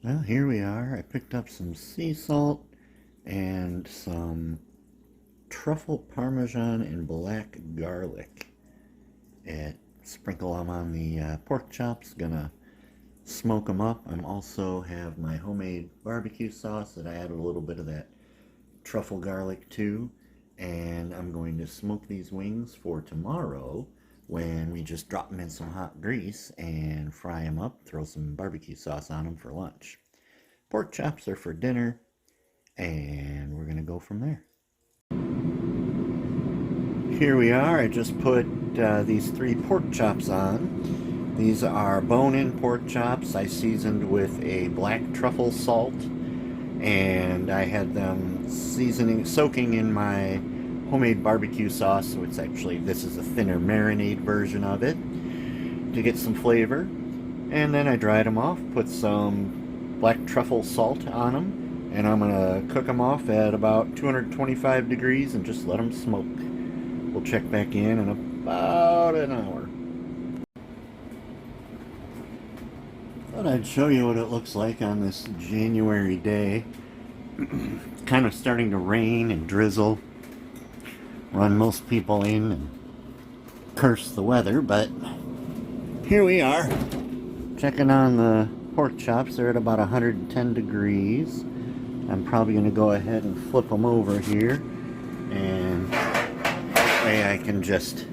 Well, here we are. I picked up some sea salt and some truffle parmesan and black garlic. And sprinkle them on the pork chops. Gonna smoke them up. I'm also have my homemade barbecue sauce that I added a little bit of that truffle garlic to. And I'm going to smoke these wings for tomorrow when we just drop them in some hot grease and fry them up, throw some barbecue sauce on them for lunch. Pork chops are for dinner, and we're going to go from there. Here we are. I just put these 3 pork chops on. These are bone-in pork chops. I seasoned with a black truffle salt, and I had them soaking in my homemade barbecue sauce. So it's actually, this is a thinner marinade version of it to get some flavor. And then I dried them off, put some black truffle salt on them, and I'm gonna cook them off at about 225 degrees and just let them smoke. We'll check back in about an hour. Thought I'd show you what it looks like on this January day. It's kind of starting to rain and drizzle, run most people in and curse the weather, but here we are, checking on the pork chops. They're at about 110 degrees. I'm probably going to go ahead and flip them over here, and that way I can just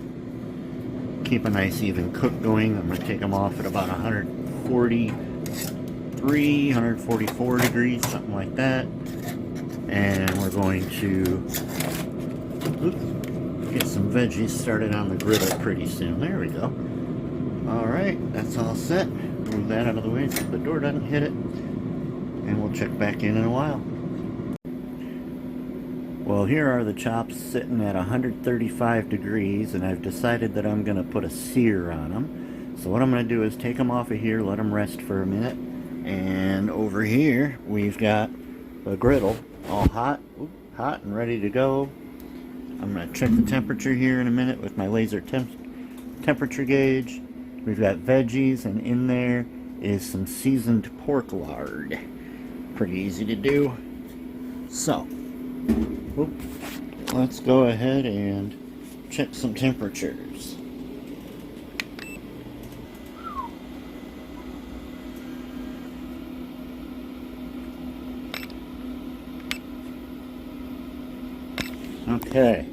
keep a nice even cook going. I'm going to take them off at about 143, 144 degrees, something like that. And we're going to get some veggies started on the griddle pretty soon. There we go. Alright, that's all set. Move that out of the way so the door doesn't hit it. And we'll check back in a while. Well, here are the chops sitting at 135 degrees, and I've decided that I'm going to put a sear on them. So what I'm going to do is take them off of here, let them rest for a minute. And over here, we've got the griddle all hot and ready to go. I'm going to check the temperature here in a minute with my laser temperature gauge. We've got veggies, and in there is some seasoned pork lard. Pretty easy to do. So, let's go ahead and check some temperatures. Okay.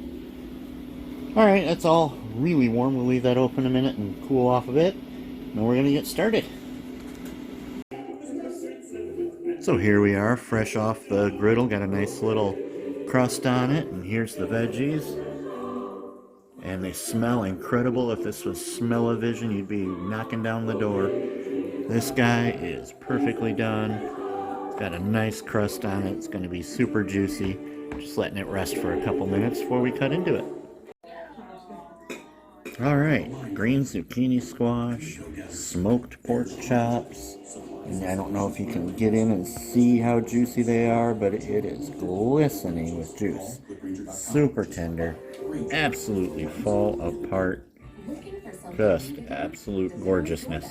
Alright, that's all really warm. We'll leave that open a minute and cool off a bit. Now we're going to get started. So here we are, fresh off the griddle. Got a nice little crust on it. And here's the veggies. And they smell incredible. If this was smell-o-vision, you'd be knocking down the door. This guy is perfectly done. It's got a nice crust on it. It's going to be super juicy. Just letting it rest for a couple minutes before we cut into it. Alright, green zucchini squash, smoked pork chops, and I don't know if you can get in and see how juicy they are, but it is glistening with juice. Super tender, absolutely fall apart, just absolute gorgeousness.